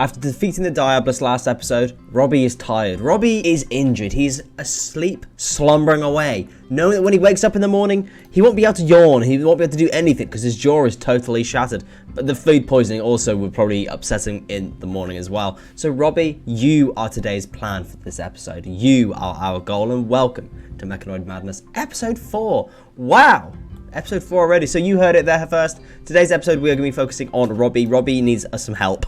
After defeating the Diabolus last episode, Robbie is tired. Robbie is injured. He's asleep, slumbering away, knowing that when he wakes up in the morning, he won't be able to yawn. He won't be able to do anything because his jaw is totally shattered. But the food poisoning also would probably upset him in the morning as well. So Robbie, you are today's plan for this episode. You are our goal, and welcome to Mechanoid Madness, episode 4. Wow! Episode 4 already, so you heard it there first. Today's episode, we are going to be focusing on Robbie. Robbie needs some help.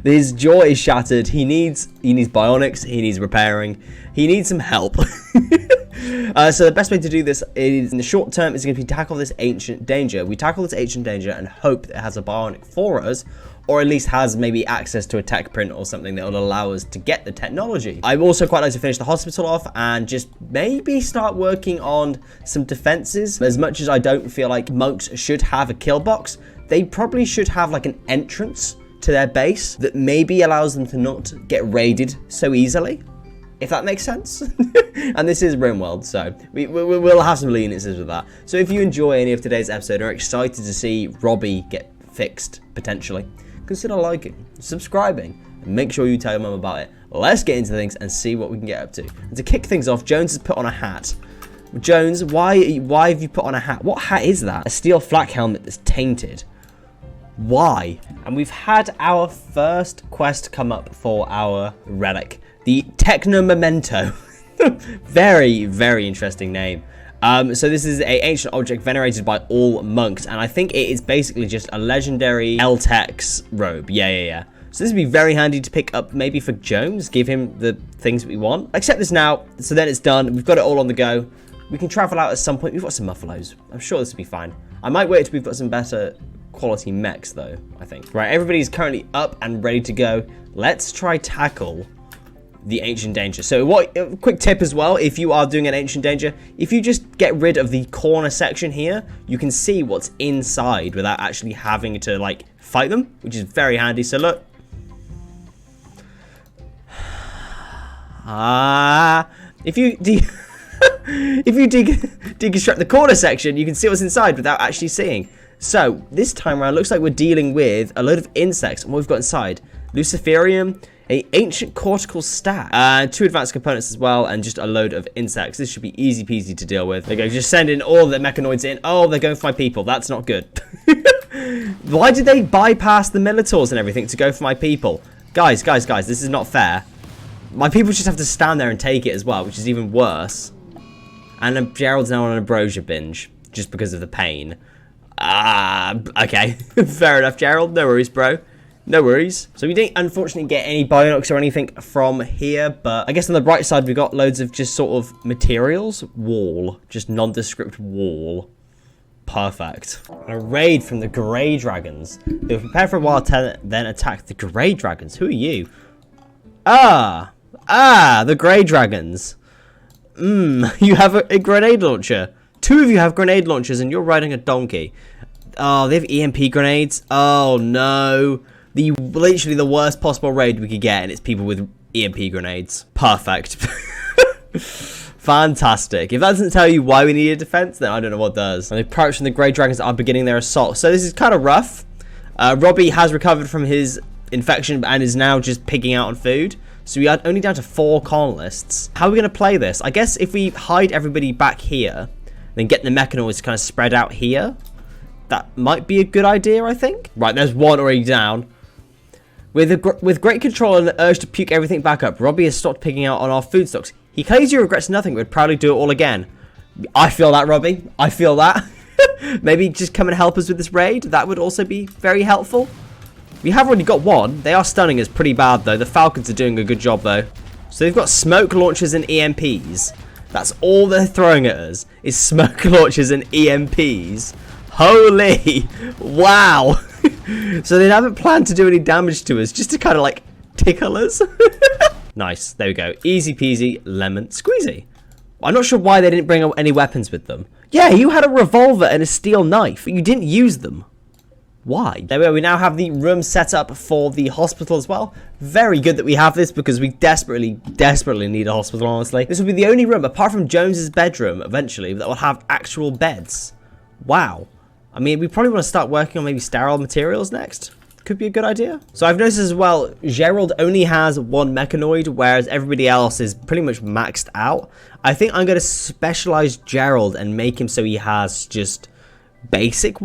His jaw is shattered. He needs bionics. He needs repairing. He needs some help. So the best way to do this is, in the short term, is going to be tackle this ancient danger. We tackle this ancient danger and hope that it has a bionic for us, or at least has maybe access to a tech print or something that will allow us to get the technology. I'd also quite like to finish the hospital off and just maybe start working on some defenses. As much as I don't feel like monks should have a kill box, they probably should have like an entrance to their base that maybe allows them to not get raided so easily, if that makes sense. And this is Rimworld, so we'll have some leniencies with that. So if you enjoy any of today's episode and are excited to see Robbie get fixed, potentially, consider liking, subscribing, and make sure you tell your mum about it. Let's get into things and see what we can get up to. And to kick things off, Jones has put on a hat. Jones, why have you put on a hat? What hat is that? A steel flak helmet that's tainted. Why? And we've had our first quest come up for our relic, the Techno Memento. Very, very interesting name. So this is an ancient object venerated by all monks, and I think it is basically just a legendary L-Tech's robe. Yeah. So this would be very handy to pick up maybe for Jones, give him the things that we want. Accept this now, so then it's done. We've got it all on the go. We can travel out at some point. We've got some muffalos. I'm sure this will be fine. I might wait till we've got some better quality mechs though, I think. Right, everybody's currently up and ready to go. Let's try tackle the ancient danger. So a quick tip as well, if you are doing an ancient danger, if you just get rid of the corner section here, you can see what's inside without actually having to like fight them, which is very handy. So look. If you deconstruct the corner section, you can see what's inside without actually seeing. So this time around, looks like we're dealing with a load of insects, and what we've got inside: Luciferium, an ancient cortical stack, 2 advanced components as well, and just a load of insects. This should be easy peasy to deal with. There you go, just send in all the mechanoids in. Oh, they're going for my people. That's not good. Why did they bypass the Militaurs and everything to go for my people? Guys, this is not fair. My people just have to stand there and take it as well, which is even worse. And Gerald's now on an ambrosia binge, just because of the pain. Okay. Fair enough, Gerald. No worries, bro. No worries. So we didn't, unfortunately, get any bionics or anything from here, but I guess on the bright side, we've got loads of just sort of materials. Wall. Just nondescript wall. Perfect. A raid from the Grey Dragons. They were prepared for a while to then attack the Grey Dragons. Who are you? The Grey Dragons. You have a grenade launcher. 2 of you have grenade launchers and you're riding a donkey. Oh, they have EMP grenades. Oh no. Literally the worst possible raid we could get, and it's people with EMP grenades. Perfect. Fantastic. If that doesn't tell you why we need a defense, then I don't know what does. And the approach from the Grey Dragons are beginning their assault. So this is kind of rough. Robbie has recovered from his infection and is now just picking out on food. So we are only down to 4 colonists. How are we going to play this? I guess if we hide everybody back here, then get the mechanoids kind of spread out here, that might be a good idea, I think. Right, there's 1 already down. With great control and the urge to puke everything back up, Robbie has stopped picking out on our food stocks. He claims he regrets nothing, but would proudly do it all again. I feel that, Robbie. I feel that. Maybe just come and help us with this raid. That would also be very helpful. We have already got 1. They are stunning us pretty bad, though. The Falcons are doing a good job, though. So they've got smoke launchers and EMPs. That's all they're throwing at us, is smoke launchers and EMPs. Holy! Wow! So they haven't planned to do any damage to us, just to kind of, like, tickle us. Nice. There we go. Easy peasy, lemon squeezy. I'm not sure why they didn't bring any weapons with them. Yeah, you had a revolver and a steel knife, but you didn't use them. Why? There we go. We now have the room set up for the hospital as well. Very good that we have this, because we desperately need a hospital, honestly. This will be the only room, apart from Jones's bedroom, eventually, that will have actual beds. Wow. I mean, we probably want to start working on maybe sterile materials next. could be a good idea. So I've noticed as well, Gerald only has one Mechanoid, whereas everybody else is pretty much maxed out. I think I'm going to specialize Gerald and make him so he has just basic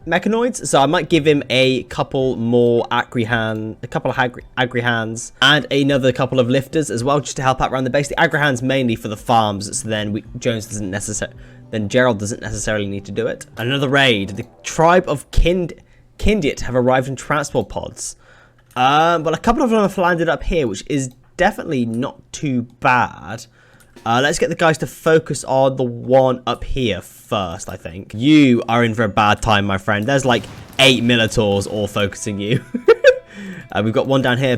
Mechanoids. So I might give him a couple more agri hands and another couple of lifters as well, just to help out around the base. The agri hands mainly for the farms, so then Gerald doesn't necessarily need to do it. Another raid. The tribe of Kindiet have arrived in transport pods. Well, a couple of them have landed up here, which is definitely not too bad. Let's get the guys to focus on the one up here first, I think. You are in for a bad time, my friend. There's like 8 Minotaurs all focusing you. We've got one down here.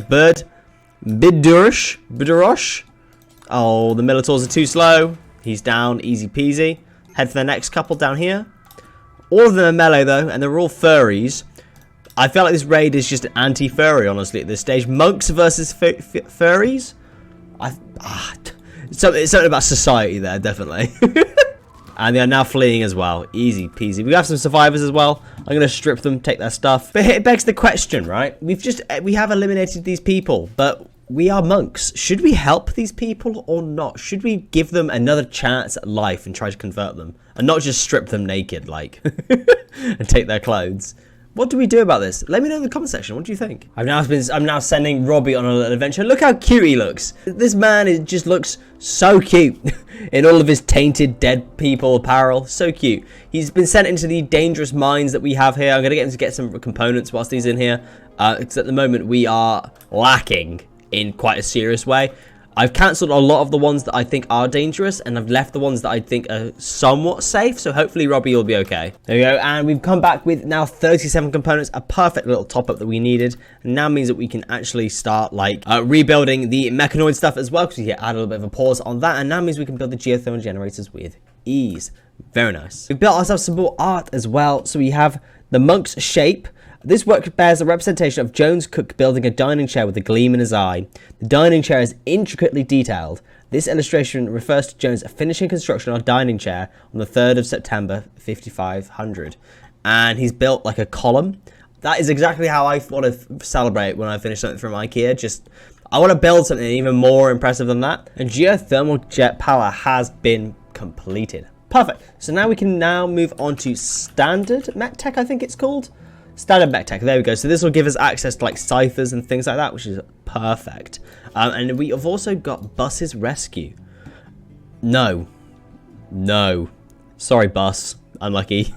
Bidurush. Oh, the Minotaurs are too slow. He's down, easy peasy. Head for the next couple down here. All of them are melee, though, and they're all furries. I feel like this raid is just anti-furry, honestly, at this stage. Monks versus furries? It's something about society there, definitely. And they are now fleeing as well. Easy peasy. We have some survivors as well. I'm going to strip them, take their stuff. But it begs the question, right? We have eliminated these people, but we are monks. Should we help these people or not? Should we give them another chance at life and try to convert them? And not just strip them naked, like, and take their clothes? What do we do about this? Let me know in the comment section. What do you think? I'm now sending Robbie on an adventure. Look how cute he looks. This man just looks so cute in all of his tainted dead people apparel. So cute. He's been sent into the dangerous mines that we have here. I'm going to get him to get some components whilst he's in here. Because at the moment we are lacking in quite a serious way. I've cancelled a lot of the ones that I think are dangerous, and I've left the ones that I think are somewhat safe, so hopefully Robbie will be okay. There we go, and we've come back with now 37 components, a perfect little top-up that we needed, and now means that we can actually start, like, rebuilding the Mechanoid stuff as well, because we had a little bit of a pause on that, and now means we can build the geothermal generators with ease. Very nice. We've built ourselves some more art as well, so we have the monk's shape. This work bears a representation of Jones Cook building a dining chair with a gleam in his eye. The dining chair is intricately detailed. This illustration refers to Jones finishing construction on a dining chair on the 3rd of September 5500. And he's built like a column. That is exactly how I want to celebrate when I finish something from IKEA. I want to build something even more impressive than that. And geothermal jet power has been completed. Perfect. So now we can move on to standard Biotech, I think it's called. Standard Biotech, there we go. So this will give us access to like scythers and things like that, which is perfect. And we have also got Bus's Rescue. No. Sorry, Bus. Unlucky.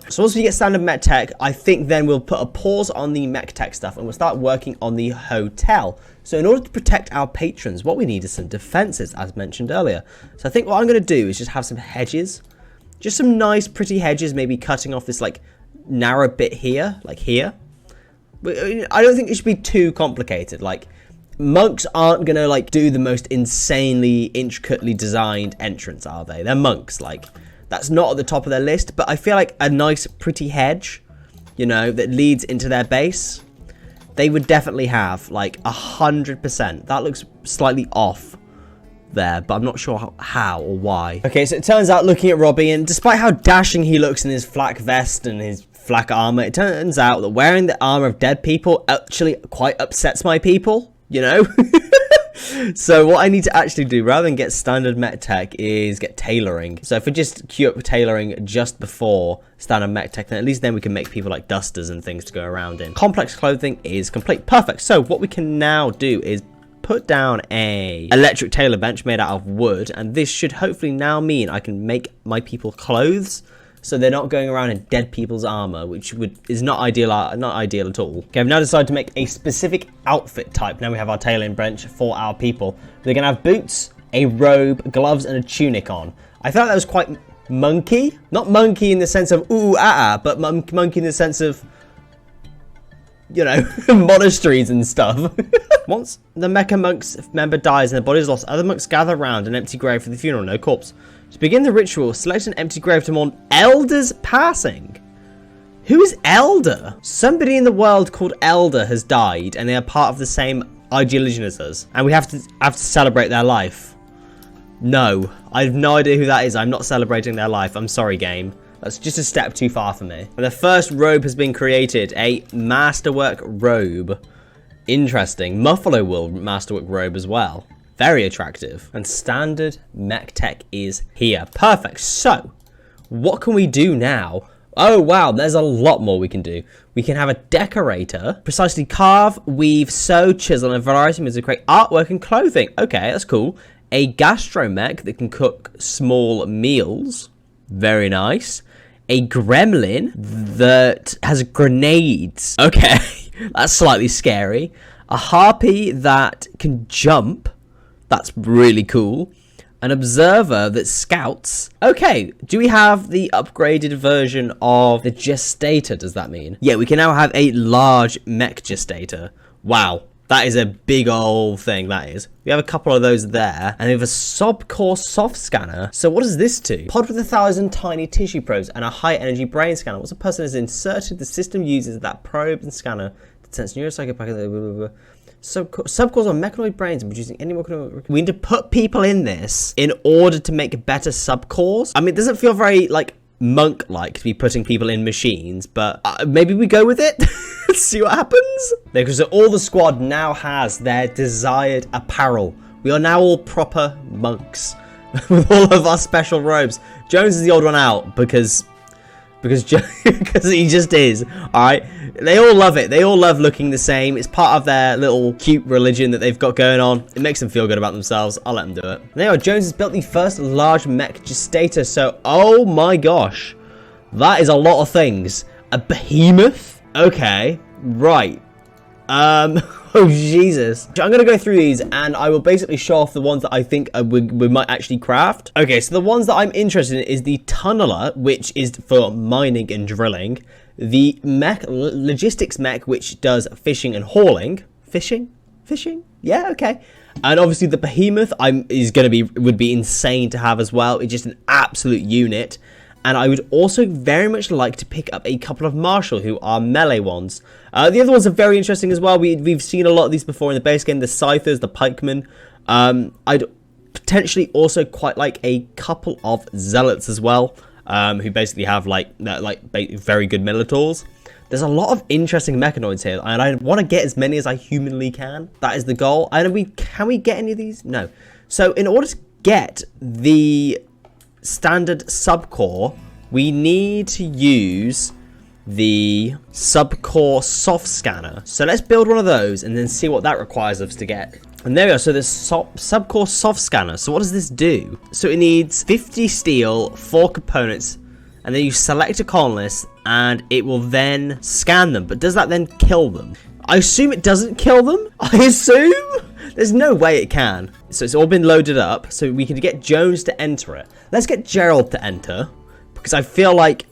So once we get Standard Biotech, I think then we'll put a pause on the Mech-Tech stuff and we'll start working on the hotel. So in order to protect our patrons, what we need is some defenses, as mentioned earlier. So I think what I'm going to do is just have some hedges. Just some nice, pretty hedges, maybe cutting off this like narrow bit here, like here. I don't think it should be too complicated. Like, monks aren't gonna like do the most insanely intricately designed entrance, are they? They're monks. Like, that's not at the top of their list, but I feel like a nice pretty hedge, you know, that leads into their base, they would definitely have like 100%. That looks slightly off there, but I'm not sure how or why. Okay, so it turns out, looking at Robbie, and despite how dashing he looks in his flak vest and his flak armor, it turns out that wearing the armor of dead people actually quite upsets my people, you know? So what I need to actually do, rather than get standard Biotech, is get tailoring. So if we just queue up tailoring just before standard Biotech, then at least then we can make people like dusters and things to go around in. Complex clothing is complete. Perfect. So what we can now do is put down a electric tailor bench made out of wood, and this should hopefully now mean I can make my people clothes, so they're not going around in dead people's armor, which is not ideal at all. Okay, I've now decided to make a specific outfit type. Now we have our tailoring bench for our people. They're gonna have boots, a robe, gloves, and a tunic on. I thought that was quite monkey, not monkey in the sense of ooh but monkey in the sense of, you know, monasteries and stuff. Once the Mecha Monks member dies and the body is lost, other monks gather around an empty grave for the funeral, no corpse. To begin the ritual, select an empty grave to mourn Elder's passing. Who is Elder? Somebody in the world called Elder has died, and they are part of the same ideology as us, and we have to celebrate their life. No, I have no idea who that is. I'm not celebrating their life. I'm sorry, game. That's just a step too far for me. And the first robe has been created, a masterwork robe. Interesting. Muffalo wool masterwork robe as well. Very attractive. And standard mech tech is here. Perfect. So, what can we do now? Oh, wow, there's a lot more we can do. We can have a decorator, precisely carve, weave, sew, chisel, and a variety of means to create artwork and clothing. Okay, that's cool. A gastromech that can cook small meals. Very nice. A gremlin that has grenades. Okay, that's slightly scary. A harpy that can jump. That's really cool. An observer that scouts. Okay, do we have the upgraded version of the gestator, does that mean? Yeah, we can now have a large mech gestator. Wow, that is a big old thing, that is. We have a couple of those there, and we have a subcore soft scanner. So what does this do? Pod with 1,000 tiny tissue probes and a high energy brain scanner. Once a person is inserted, the system uses that probe and scanner to sense neuropsychic. Subcores on mechanoid brains and producing any more. We need to put people in this in order to make better subcores. I mean, it doesn't feel very like monk-like to be putting people in machines, but maybe we go with it. See what happens. Because all the squad now has their desired apparel. We are now all proper monks with all of our special robes. Jones is the odd one out because he just is. All right, they all love it. They all love looking the same. It's part of their little cute religion that they've got going on. It makes them feel good about themselves. I'll let them do it. There you are. Jones has built the first large mech gestator. So, oh my gosh, that is a lot of things. A behemoth. Okay, right. Oh, Jesus. I'm going to go through these and I will basically show off the ones that I think we might actually craft. Okay, so the ones that I'm interested in is the tunneler, which is for mining and drilling. The mech, logistics mech, which does fishing and hauling. Fishing? Yeah, okay. And obviously the behemoth would be insane to have as well. It's just an absolute unit. And I would also very much like to pick up a couple of martial who are melee ones. The other ones are very interesting as well. We've seen a lot of these before in the base game. The scythers, the pikemen. I'd potentially also quite like a couple of zealots as well, who basically have very good minotaurs. There's a lot of interesting mechanoids here, and I want to get as many as I humanly can. That is the goal. Can we get any of these? No. So in order to get the standard subcore, we need to use the subcore soft scanner. So let's build one of those and then see what that requires us to get. And there we are. So the subcore soft scanner. So what does this do? So it needs 50 steel, 4 components, and then you select a colonist and it will then scan them. But does that then kill them? I assume it doesn't kill them. I assume. There's no way it can. So it's all been loaded up, so we can get Jones to enter it. Let's get Gerald to enter, because I feel like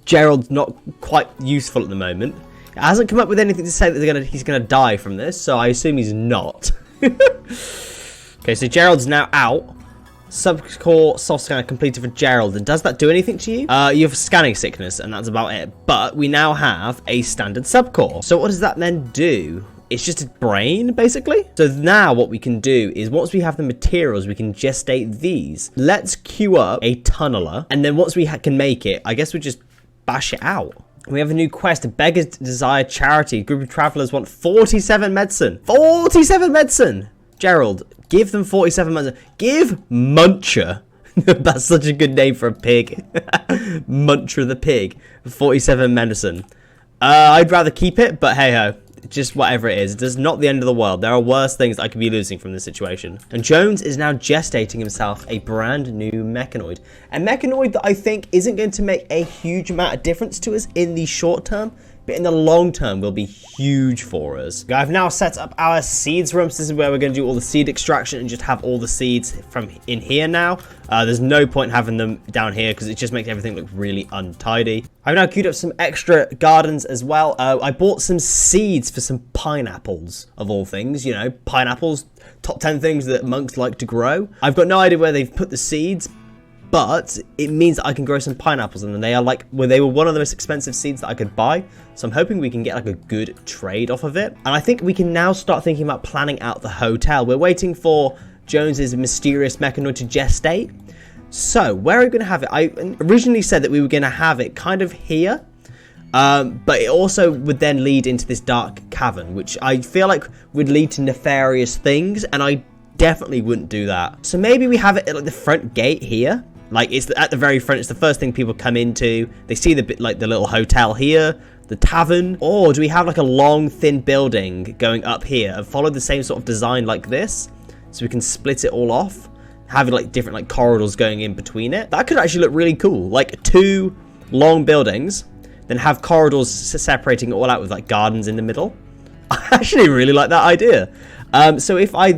Gerald's not quite useful at the moment. It hasn't come up with anything to say that he's gonna die from this, so I assume he's not. Okay, so Gerald's now out. Subcore soft scanner completed for Gerald. And does that do anything to you? You have scanning sickness, and that's about it. But we now have a standard subcore. So what does that then do? It's just a brain, basically. So now what we can do is once we have the materials, we can gestate these. Let's queue up a tunneler. And then once we can make it, I guess we just bash it out. We have a new quest, a Beggar's Desire Charity. A group of travelers want 47 medicine. 47 medicine! Gerald, give them 47 medicine. Give Muncher. That's such a good name for a pig. Muncher the pig. 47 medicine. I'd rather keep it, but hey ho. Just whatever it is. It is not the end of the world. There are worse things I could be losing from this situation. And Jones is now gestating himself a brand new mechanoid. A mechanoid that I think isn't going to make a huge amount of difference to us in the short term, but in the long term will be huge for us. I've now set up our seeds room. So this is where we're going to do all the seed extraction and just have all the seeds from in here now. There's no point having them down here because it just makes everything look really untidy. I've now queued up some extra gardens as well. I bought some seeds for some pineapples, of all things. You know, pineapples, top 10 things that monks like to grow. I've got no idea where they've put the seeds, but it means that I can grow some pineapples in them. They were one of the most expensive seeds that I could buy. So I'm hoping we can get like a good trade off of it. And I think we can now start thinking about planning out the hotel. We're waiting for Jones's mysterious mechanoid to gestate. So, where are we going to have it? I originally said that we were going to have it kind of here. But it also would then lead into this dark cavern, which I feel like would lead to nefarious things, and I definitely wouldn't do that. So maybe we have it at like the front gate here. Like it's at the very front. It's the first thing people come into. They see the little hotel here, the tavern. Or do we have like a long, thin building going up here and follow the same sort of design like this, so we can split it all off, having like different like corridors going in between it? That could actually look really cool. Like 2 long buildings, then have corridors separating it all out with like gardens in the middle. I actually really like that idea. So if I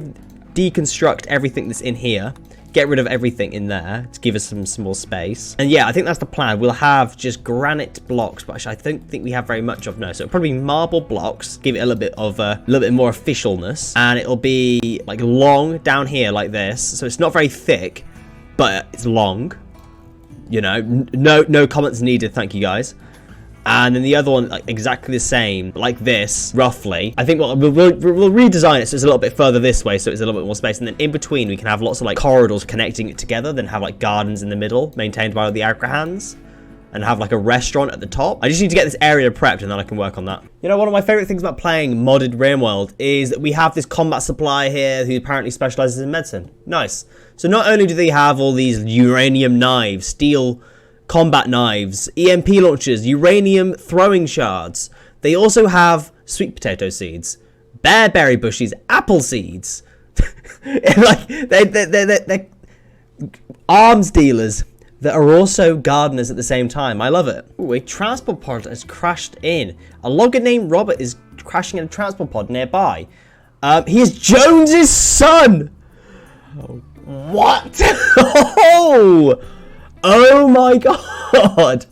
deconstruct everything that's in here, get rid of everything in there to give us some more space. And yeah, I think that's the plan. We'll have just granite blocks, but actually I don't think we have very much of no. So it'll probably be marble blocks, give it a little bit of a little bit more officialness. And it'll be like long down here like this. So it's not very thick, but it's long. You know, no comments needed. Thank you guys. And then the other one, like exactly the same, like this, roughly. I think we'll redesign it so it's a little bit further this way, so it's a little bit more space. And then in between, we can have lots of like corridors connecting it together, then have like gardens in the middle, maintained by the Agrahans, and have like a restaurant at the top. I just need to get this area prepped, and then I can work on that. You know, one of my favorite things about playing modded Rimworld is that we have this combat supplier here who apparently specializes in medicine. Nice. So not only do they have all these uranium knives, steel combat knives, EMP launchers, uranium throwing shards. They also have sweet potato seeds, bearberry bushes, apple seeds. Like they're arms dealers that are also gardeners at the same time. I love it. Ooh, a transport pod has crashed in. A logger named Robert is crashing in a transport pod nearby. He is Jones's son. Oh, what? Oh my god!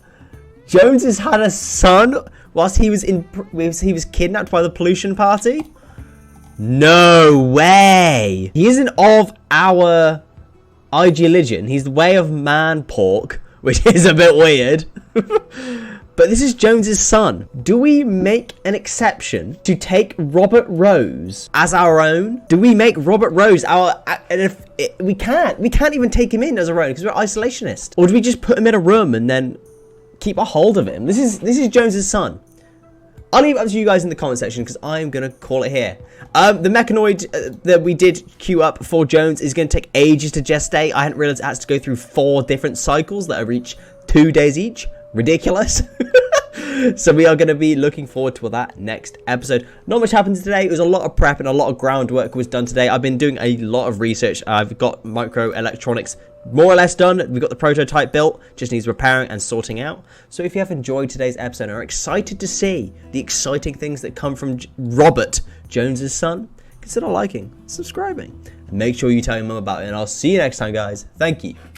Jones has had a son whilst he was kidnapped by the pollution party? No way! He isn't of our IG religion. He's the way of man pork, which is a bit weird. But this is Jones's son. Do we make an exception to take Robert Rose as our own? Do we make Robert Rose our... And if we can't even take him in as our own because we're isolationist. Or do we just put him in a room and then keep a hold of him? This is Jones's son. I'll leave it up to you guys in the comment section because I'm going to call it here. The Mechanoid that we did queue up for Jones is going to take ages to gestate. I hadn't realized it has to go through 4 different cycles that are each 2 days each. Ridiculous. So we are going to be looking forward to that next episode. Not much happened today. It was a lot of prep and a lot of groundwork was done today. I've been doing a lot of research. I've got microelectronics more or less done. We've got the prototype built. Just needs repairing and sorting out. So if you have enjoyed today's episode and are excited to see the exciting things that come from Robert, Jones's son, consider liking, subscribing, and make sure you tell your mum about it. And I'll see you next time, guys. Thank you.